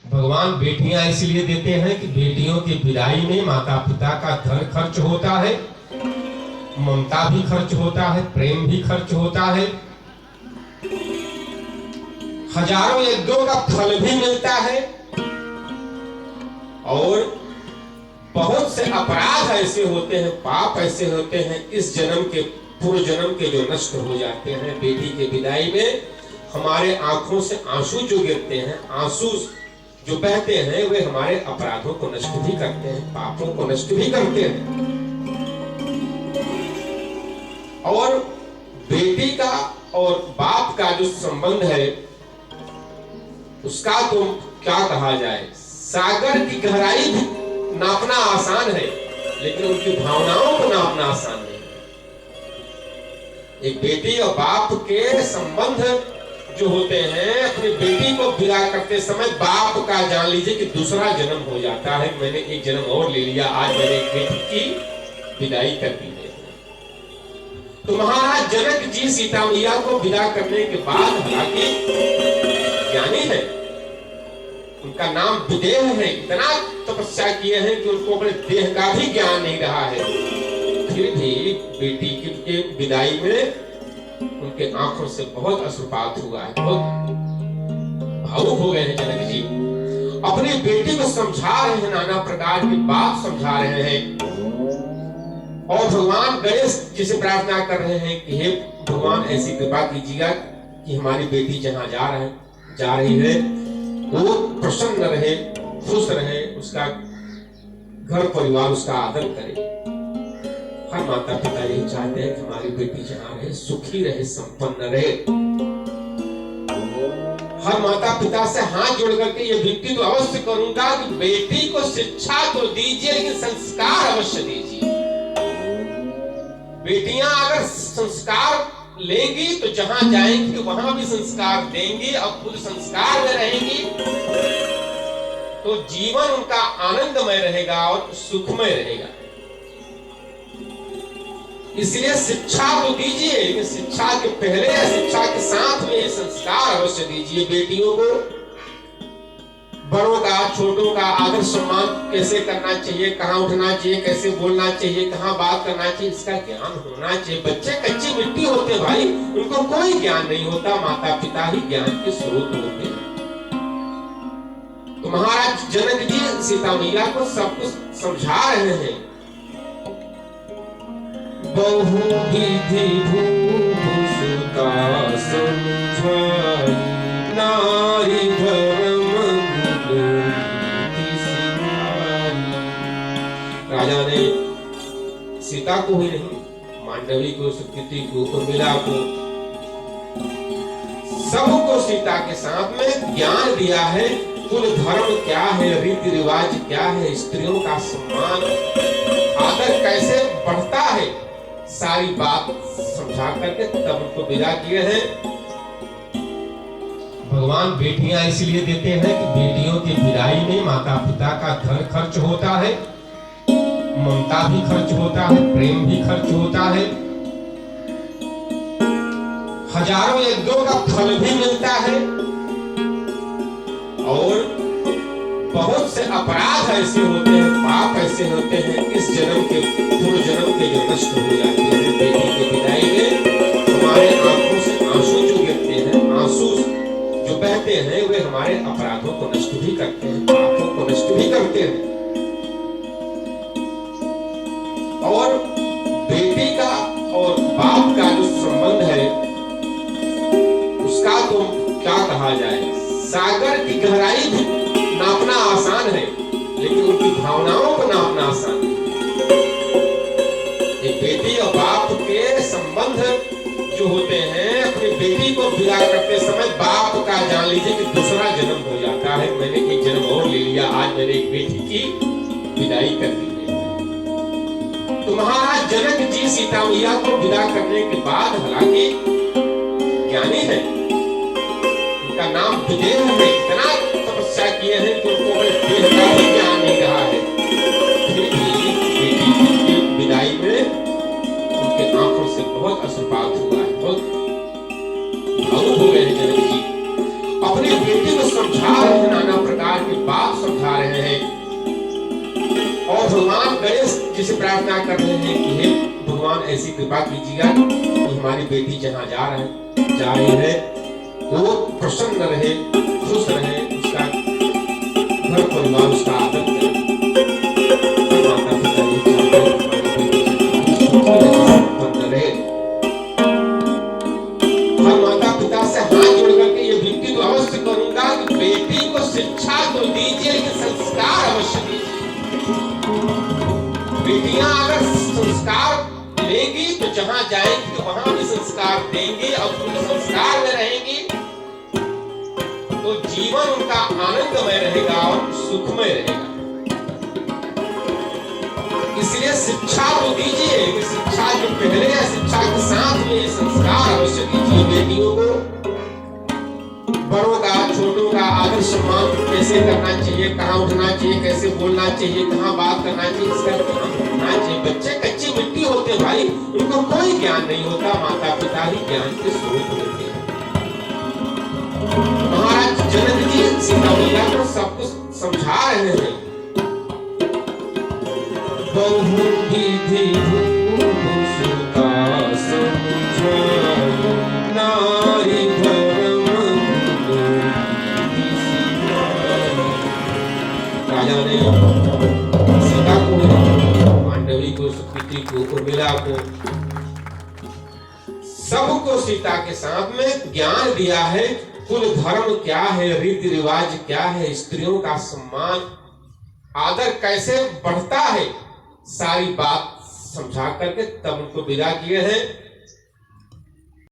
भगवान बेटियां इसलिए देते हैं कि बेटियों की विदाई में माता पिता का धन खर्च होता है, ममता भी खर्च होता है, प्रेम भी खर्च होता है, हजारों यज्ञों का फल भी मिलता है, और बहुत से अपराध ऐसे होते हैं, पाप ऐसे होते हैं इस जन्म के, पूर्व जन्म के, जो नष्ट हो जाते हैं। बेटी के विदाई में हमारे आंखों से आंसू जो गिरते हैं, आंसू जो बहते हैं, वे हमारे अपराधों को नष्ट भी करते हैं, पापों को नष्ट भी करते हैं। और बेटी का और बाप का जो संबंध है उसका तो क्या कहा जाए। सागर की गहराई भी नापना आसान है, लेकिन उनकी भावनाओं को नापना आसान नहीं। एक बेटी और बाप के संबंध जो होते हैं, अपनी बेटी को विदा करते समय बाप का जान लीजिए कि दूसरा जन्म हो जाता है। मैंने एक जन्म और ले लिया, आज मैंने एक बेटी की विदाई कर दी है। तो महाराज जनक जी सीता मैया को विदा करने के बाद, हालांकि ज्ञानी है, उनका नाम विदेह है, इतना तपस्या किए हैं कि उनको अपने देह का भी ज्ञान नहीं रहा है, फिर भी बेटी की विदाई में उनके आंखों से बहुत अश्रुपात हुआ है, बहुत भावुक हो गए हैं। जनक जी अपनी बेटी को समझा रहे हैं, नाना प्रकार की बात समझा रहे हैं, और भगवान गणेश जी से प्रार्थना कर रहे हैं कि हे भगवान, ऐसी कृपा कीजिएगा कि हमारी बेटी जहां जा रही है वो प्रसन्न रहे, खुश रहे, उसका घर परिवार उसका आदर करे। हर माता पिता यही चाहते हैं कि हमारी बेटी जहां रहे सुखी रहे, संपन्न रहे। हर माता पिता से हाथ जोड़ करके ये विनती तो अवश्य करूंगा कि बेटी को शिक्षा तो दीजिए, लेकिन संस्कार अवश्य दीजिए। बेटियां अगर संस्कार लेंगी तो जहां जाएंगी वहां भी संस्कार देंगी, और खुद संस्कार में रहेंगी तो जीवन उनका आनंदमय रहेगा और सुखमय रहेगा। इसलिए शिक्षा तो दीजिए, लेकिन शिक्षा के पहले या शिक्षा के साथ में संस्कार अवश्य दीजिए। बेटियों को बड़ों का, छोटों का आदर सम्मान कैसे करना चाहिए, कहाँ उठना चाहिए, कैसे बोलना चाहिए, कहाँ बात करना चाहिए, इसका ज्ञान होना चाहिए। बच्चे कच्ची मिट्टी होते हैं भाई, उनको कोई ज्ञान नहीं होता, माता पिता ही ज्ञान के स्रोत होते हैं। तो महाराज जनक जी सीता मैया को सब कुछ समझा रहे हैं। बहुविधि भूभुसुता समझाई, नारी धर्म राजा ने सीता को ही नहीं, मांडवी को, सुकृति को, उर्मिला को, सबको सीता के साथ में ज्ञान दिया है। कुल धर्म क्या है, रीति रिवाज क्या है, स्त्रियों का सम्मान आदर कैसे बढ़ता है, सारी बात समझा करके तब उनको विदा किए हैं। भगवान बेटियां इसलिए देते हैं कि बेटियों की विदाई में माता पिता का धन खर्च होता है, ममता भी खर्च होता है, प्रेम भी खर्च होता है, हजारों यज्ञों का फल भी मिलता है, और बहुत से अपराध ऐसे होते हैं, पाप ऐसे होते हैं इस जन्म के, पूर्व जन्म के, जो नष्ट हो जाते हैं। बेटी की विदाई में हमारे आंखों से आंसू जो गिरते हैं, आंसू जो बहते हैं, वे हमारे अपराधों को नष्ट भी करते हैं, पापों को नष्ट भी करते हैं। और बेटी का और बाप का जो संबंध है उसका तो क्या कहा जाए। सागर की गहराई भी नापना आसान है, लेकिन उनकी भावनाओं को नापना आसान नहीं। एक बेटी और बाप के संबंध जो होते हैं, अपनी बेटी को विदा करते समय बाप का जान लीजिए कि दूसरा जन्म हो जाता है। मैंने एक जन्म और ले लिया, आज मैंने एक बेटी की विदाई कर दी है। तो महाराज जनक जी सीता मैया को विदा करने के बाद, हालांकि ज्ञानी है, उनका नाम विदेह है, इतना तपस्या किए हैं कि उनको अपने देह का भी ज्ञान नहीं रहा है, फिर भी बेटी की विदाई में उनके आंखों से बहुत अश्रुपात हुआ है, बहुत भावुक हो गए हैं। जनक जी अपनी बेटी को समझा रहे हैं, नाना प्रकार की प्रार्थना कर रहे हैं कि हे भगवान ऐसी कृपा कीजिएगा कि हमारी बेटी जहाँ जा रही है वो प्रसन्न रहे, खुश रहे, उसका घर परिवार उसका आदर करे। माता पिता ये चाहते हैं रहे। हर माता पिता से हाथ जोड़ करके ये विनती तो अवश्य करूंगा कि बेटी को शिक्षा तो दीजिए, लेकिन संस्कार अवश्य दीजिए। बेटियां अगर संस्कार लेंगी तो जहां जाएंगी तो वहां भी संस्कार देंगी और उनके संस्कार में रहेंगी तो जीवन उनका आनंदमय रहेगा और सुखमय रहेगा। इसलिए शिक्षा तो दीजिए, शिक्षा जो पहले है, शिक्षा के साथ में संस्कार अवश्य दीजिए। बेटियों को बड़ों का छोटों का आदर सम्मान कैसे करना चाहिए, कहाँ उठना चाहिए, कैसे बोलना चाहिए, कहाँ बात करना चाहिए, इसका ध्यान रखना चाहिए। बच्चे कच्ची मिट्टी होते भाई, उनको कोई ज्ञान नहीं होता, माता पिता ही ज्ञान के स्रोत होते हैं। महाराज जनक जी सीता मैया को सब कुछ समझा रहे हैं। बहु विधि सुता समझाई, नारी धर्म राजा ने सीता को, पांडवी को, सुकृति को, उर्मिला को, सबको सीता के साथ में ज्ञान दिया है। कुल धर्म क्या है, रीति रिवाज क्या है, स्त्रियों का सम्मान आदर कैसे बढ़ता है, सारी बात समझा करके तब उनको विदा किए हैं।